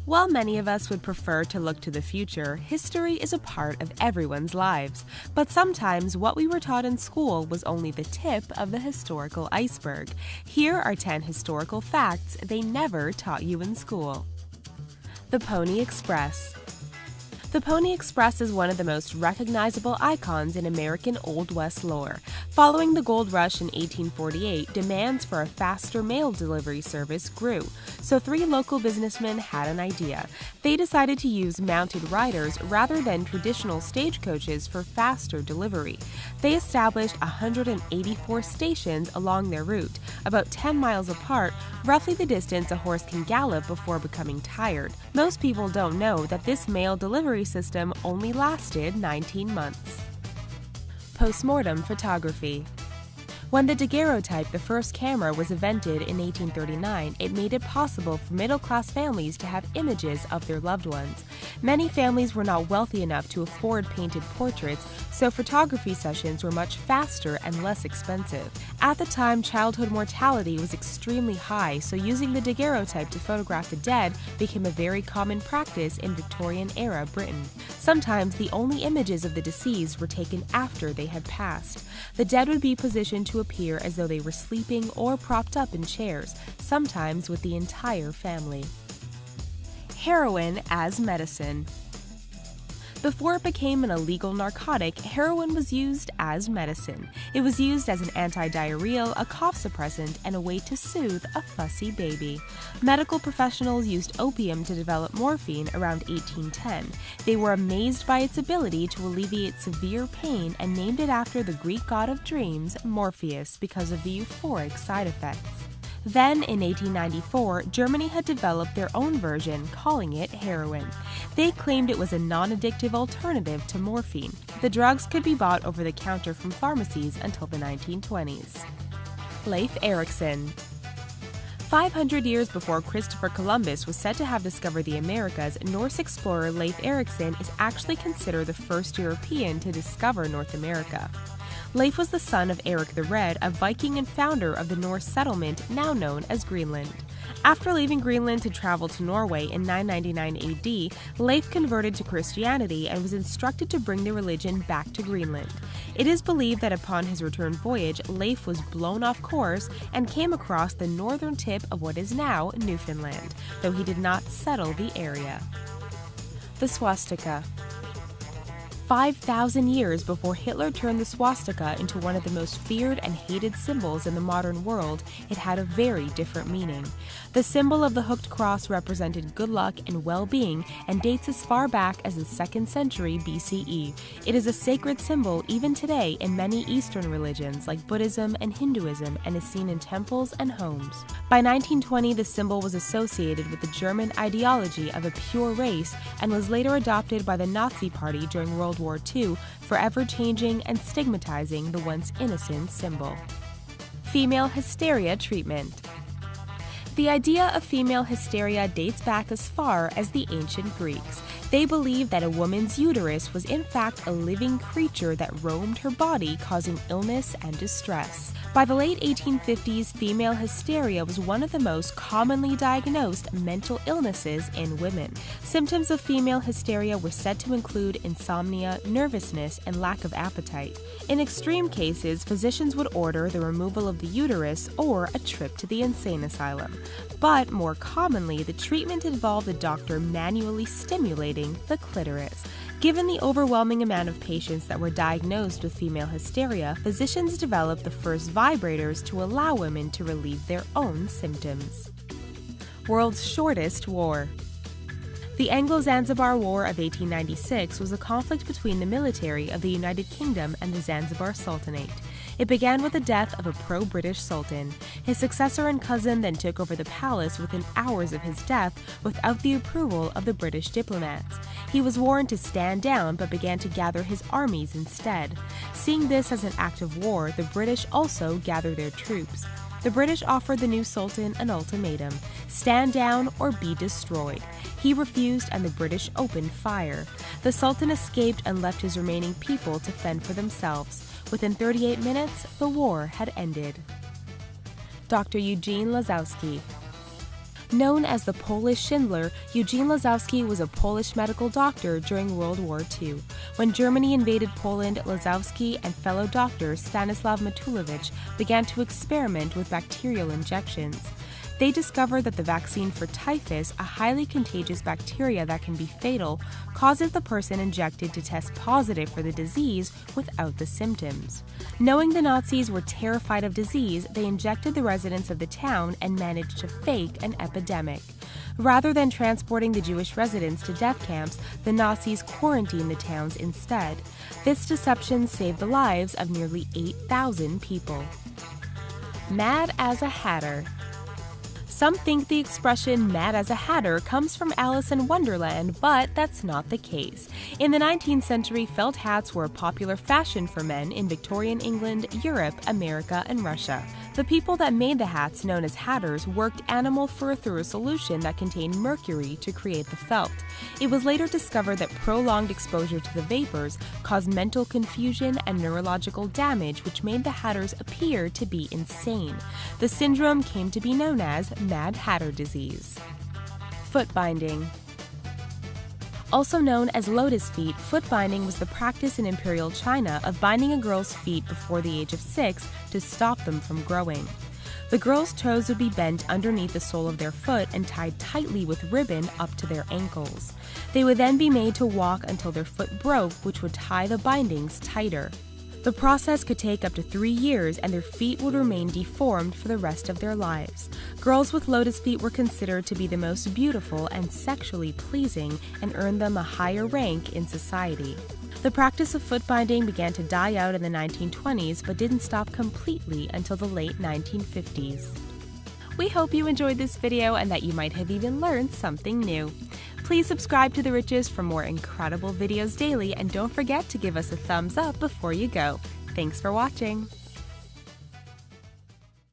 While many of us would prefer to look to the future, history is a part of everyone's lives. But sometimes what we were taught in school was only the tip of the historical iceberg. Here are 10 historical facts they never taught you in school. The Pony Express. The Pony Express is one of the most recognizable icons in American Old West lore. Following the gold rush in 1848, demands for a faster mail delivery service grew, so 3 local businessmen had an idea. They decided to use mounted riders rather than traditional stagecoaches for faster delivery. They established 184 stations along their route, about 10 miles apart, roughly the distance a horse can gallop before becoming tired. Most people don't know that this mail delivery system only lasted 19 months. Postmortem photography. When the daguerreotype, the first camera, was invented in 1839, it made it possible for middle-class families to have images of their loved ones. Many families were not wealthy enough to afford painted portraits, so photography sessions were much faster and less expensive. At the time, childhood mortality was extremely high, so using the daguerreotype to photograph the dead became a very common practice in Victorian-era Britain. Sometimes the only images of the deceased were taken after they had passed. The dead would be positioned to appear as though they were sleeping or propped up in chairs, sometimes with the entire family. Heroin as medicine. Before it became an illegal narcotic, heroin was used as medicine. It was used as an anti-diarrheal, a cough suppressant, and a way to soothe a fussy baby. Medical professionals used opium to develop morphine around 1810. They were amazed by its ability to alleviate severe pain and named it after the Greek god of dreams, Morpheus, because of the euphoric side effects. Then, in 1894, Germany had developed their own version, calling it heroin. They claimed it was a non-addictive alternative to morphine. The drugs could be bought over the counter from pharmacies until the 1920s. Leif Erikson. 500 years before Christopher Columbus was said to have discovered the Americas, Norse explorer Leif Erikson is actually considered the first European to discover North America. Leif was the son of Eric the Red, a Viking and founder of the Norse settlement now known as Greenland. After leaving Greenland to travel to Norway in 999 AD, Leif converted to Christianity and was instructed to bring the religion back to Greenland. It is believed that upon his return voyage, Leif was blown off course and came across the northern tip of what is now Newfoundland, though he did not settle the area. The swastika. 5,000 years before Hitler turned the swastika into one of the most feared and hated symbols in the modern world, it had a very different meaning. The symbol of the hooked cross represented good luck and well-being and dates as far back as the 2nd century BCE. It is a sacred symbol even today in many Eastern religions like Buddhism and Hinduism and is seen in temples and homes. By 1920, the symbol was associated with the German ideology of a pure race and was later adopted by the Nazi Party during World War II, forever changing and stigmatizing the once innocent symbol. Female hysteria treatment. The idea of female hysteria dates back as far as the ancient Greeks. They believed that a woman's uterus was in fact a living creature that roamed her body, causing illness and distress. By the late 1850s, female hysteria was one of the most commonly diagnosed mental illnesses in women. Symptoms of female hysteria were said to include insomnia, nervousness, and lack of appetite. In extreme cases, physicians would order the removal of the uterus or a trip to the insane asylum. But more commonly, the treatment involved the doctor manually stimulating the clitoris. Given the overwhelming amount of patients that were diagnosed with female hysteria, physicians developed the first vibrators to allow women to relieve their own symptoms. World's shortest war. The Anglo-Zanzibar War of 1896 was a conflict between the military of the United Kingdom and the Zanzibar Sultanate. It began with the death of a pro-British sultan. His successor and cousin then took over the palace within hours of his death without the approval of the British diplomats. He was warned to stand down but began to gather his armies instead. Seeing this as an act of war, the British also gathered their troops. The British offered the new sultan an ultimatum: stand down or be destroyed. He refused and the British opened fire. The sultan escaped and left his remaining people to fend for themselves. Within 38 minutes, the war had ended. Dr. Eugene Lazowski. Known as the Polish Schindler, Eugene Lazowski was a Polish medical doctor during World War II. When Germany invaded Poland, Lazowski and fellow doctor Stanislaw Matulewicz began to experiment with bacterial injections. They discovered that the vaccine for typhus, a highly contagious bacteria that can be fatal, causes the person injected to test positive for the disease without the symptoms. Knowing the Nazis were terrified of disease, they injected the residents of the town and managed to fake an epidemic. Rather than transporting the Jewish residents to death camps, the Nazis quarantined the towns instead. This deception saved the lives of nearly 8,000 people. Mad as a Hatter. Some think the expression mad as a hatter comes from Alice in Wonderland, but that's not the case. In the 19th century, felt hats were a popular fashion for men in Victorian England, Europe, America, and Russia. The people that made the hats, known as hatters, worked animal fur through a solution that contained mercury to create the felt. It was later discovered that prolonged exposure to the vapors caused mental confusion and neurological damage, which made the hatters appear to be insane. The syndrome came to be known as Mad Hatter disease. Foot binding. Also known as lotus feet, foot binding was the practice in Imperial China of binding a girl's feet before the age of 6 to stop them from growing. The girls' toes would be bent underneath the sole of their foot and tied tightly with ribbon up to their ankles. They would then be made to walk until their foot broke, which would tie the bindings tighter. The process could take up to 3 years, and their feet would remain deformed for the rest of their lives. Girls with lotus feet were considered to be the most beautiful and sexually pleasing and earned them a higher rank in society. The practice of foot binding began to die out in the 1920s, but didn't stop completely until the late 1950s. We hope you enjoyed this video and that you might have even learned something new. Please subscribe to The Riches for more incredible videos daily, and don't forget to give us a thumbs up before you go. Thanks for watching!